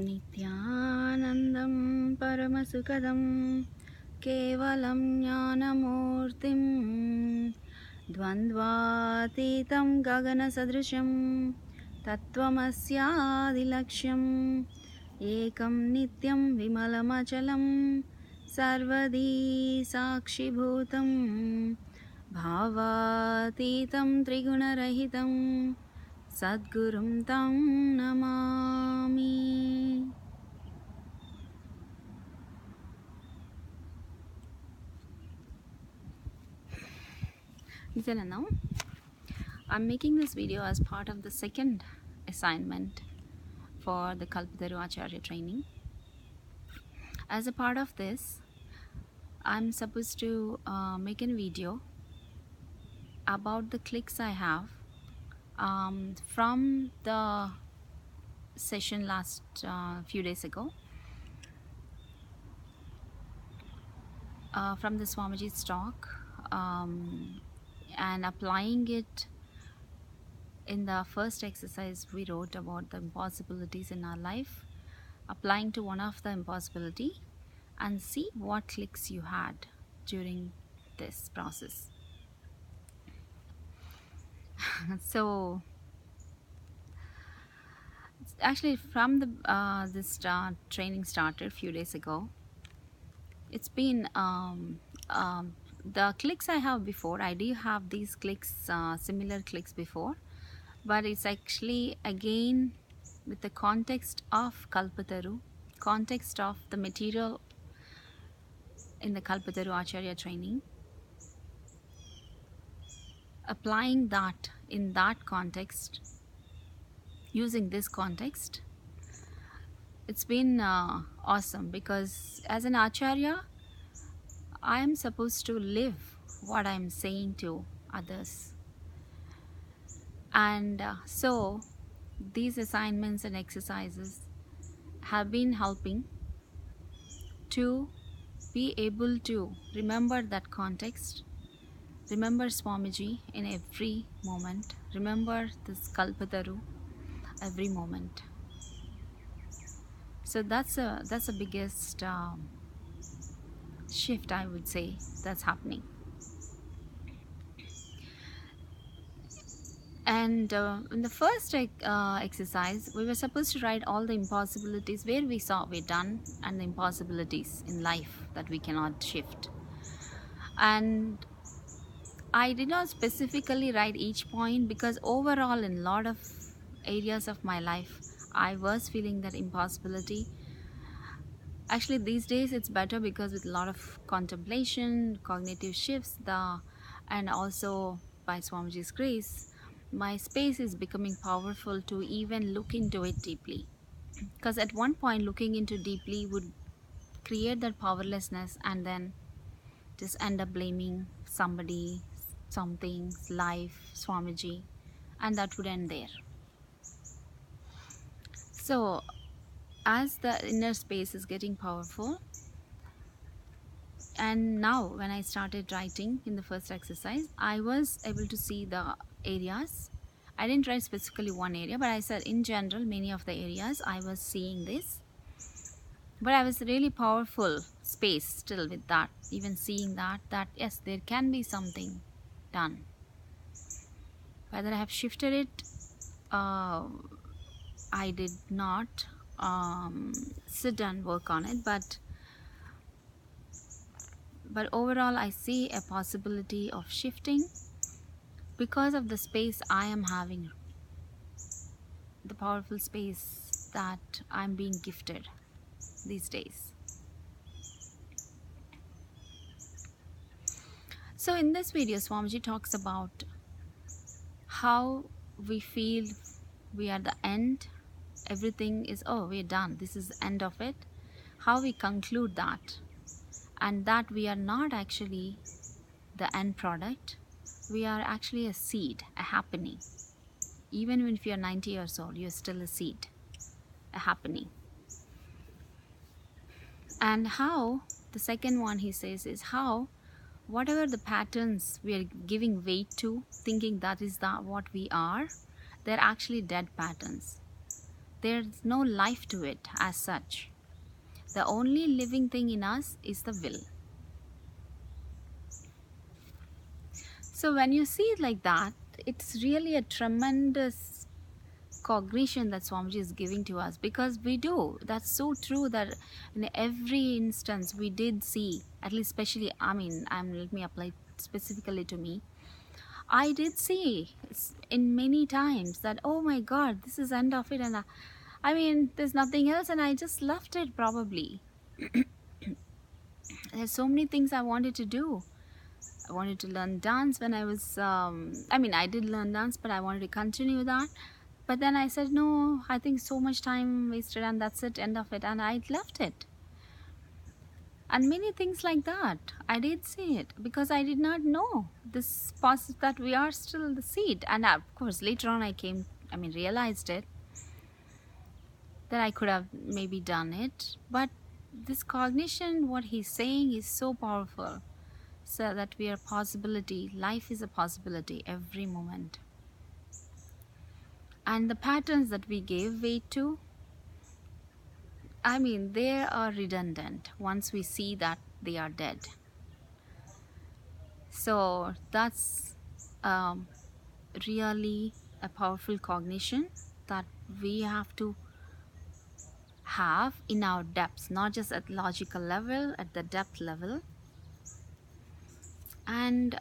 नित्यानन्दं परमसुखदं केवलं ज्ञानमूर्तिं द्वन्द्वातीतं गगनसदृशं तत्त्वमस्यादिलक्ष्यम् एकं नित्यं विमलमचलं सर्वदी साक्षिभूतं भावातीतं त्रिगुणरहितं सद्गुरुं तं Namami. Now, I'm making this video as part of the second assignment for the Kalpataru Acharya Training. As a part of this, I'm supposed to make a video about the clicks I have from the session last few days ago, from the Swamiji's talk, and applying it in the first exercise we wrote about the impossibilities in our life, applying to one of the impossibility and see what clicks you had during this process. So actually from the this training started a few days ago, it's been the clicks I have before, I do have these clicks, similar clicks before, but it's actually again with the context of Kalpataru, context of the material in the Kalpataru Acharya Training, applying that in that context, using this context. It's been awesome, because as an Acharya, I am supposed to live what I am saying to others. And so these assignments and exercises have been helping to be able to remember that context, remember Swamiji in every moment, remember this Kalpataru every moment. So that's the biggest shift, I would say, that's happening. And in the first exercise, we were supposed to write all the impossibilities where we saw we're done, and the impossibilities in life that we cannot shift. And I did not specifically write each point, because overall in a lot of areas of my life, I was feeling that impossibility. Actually, these days it's better, because with a lot of contemplation, cognitive shifts, and also by Swamiji's grace, my space is becoming powerful to even look into it deeply. Because at one point, looking into deeply would create that powerlessness, and then just end up blaming somebody, something, life, Swamiji, and that would end there. So as the inner space is getting powerful, and now when I started writing in the first exercise, I was able to see the areas. I didn't write specifically one area, but I said in general many of the areas I was seeing this. But I was really powerful space still with that, even seeing that yes, there can be something done. Whether I have shifted it, I did not sit and work on it, but overall I see a possibility of shifting because of the space I am having, the powerful space that I'm being gifted these days. So in this video, Swamiji talks about how we feel we are at the end, everything is, oh, we're done, this is the end of it, how we conclude that, and that we are not actually the end product, we are actually a seed, a happening. Even if you're 90 years old, you're still a seed, a happening. And how, the second one he says is how whatever the patterns we are giving weight to, thinking that is what we are, they're actually dead patterns. There's no life to it as such. The only living thing in us is the will. So when you see it like that, it's really a tremendous cognition that Swamiji is giving to us, because we do. That's so true that in every instance we did see, at least especially, let me apply specifically to me. I did see in many times that, oh my God, this is end of it, and there's nothing else, and I just left it probably. There's so many things I wanted to do. I wanted to learn dance when I was, I did learn dance, but I wanted to continue that. But then I said, no, I think so much time wasted, and that's it, end of it, and I left it. And many things like that, I did see it, because I did not know this process that we are still the seed. And of course, later on I realized it, that I could have maybe done it. But this cognition, what he's saying is so powerful. So that we are a possibility. Life is a possibility every moment. And the patterns that we gave weight to, they are redundant once we see that they are dead. So that's really a powerful cognition that we have to have in our depths, not just at logical level, at the depth level. And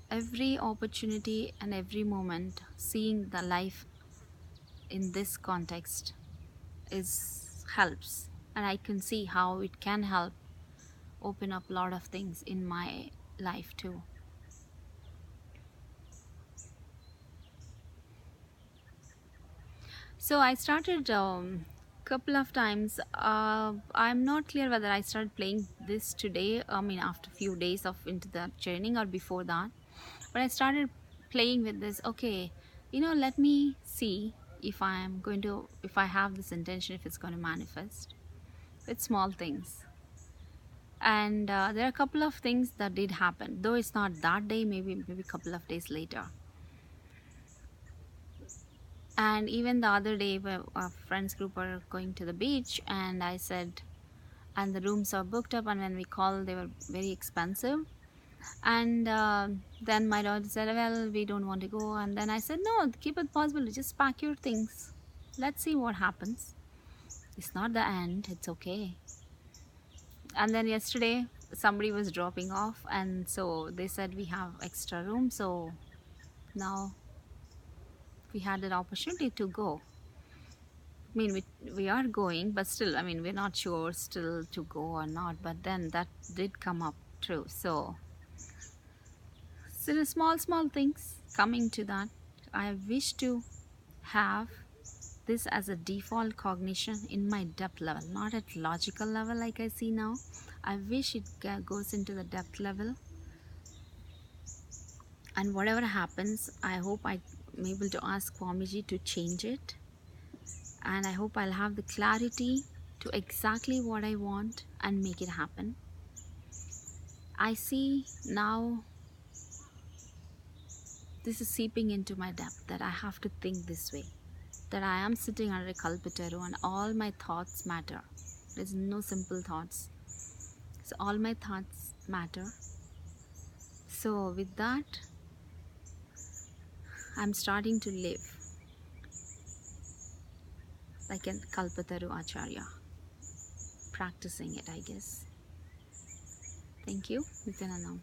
every opportunity and every moment, seeing the life in this context helps, and I can see how it can help open up a lot of things in my life too. So I started couple of times. I'm not clear whether I started playing this today, after a few days of into the training, or before that. But I started playing with this. Okay, let me see if I have this intention, if it's going to manifest. It's small things. And there are a couple of things that did happen, though it's not that day, maybe a couple of days later. And even the other day, our friends group were going to the beach, and I said, and the rooms are booked up, and when we called, they were very expensive. And then my daughter said, well, we don't want to go. And then I said, no, keep it possible, just pack your things, let's see what happens. It's not the end, it's okay. And then yesterday somebody was dropping off, and so they said we have extra room, so now we had an opportunity to go. We are going, but still, we're not sure still to go or not. But then that did come up true. So the small things coming to that. I wish to have this as a default cognition in my depth level, not at logical level like I see now. I wish it goes into the depth level. And whatever happens, I hope I'm able to ask Swamiji to change it. And I hope I'll have the clarity to exactly what I want and make it happen. I see now this is seeping into my depth, that I have to think this way, that I am sitting under a Kalpataru and all my thoughts matter. There's no simple thoughts. So all my thoughts matter. So with that, I'm starting to live like a Kalpataru Acharya, practicing it, I guess. Thank you. Nityanandam.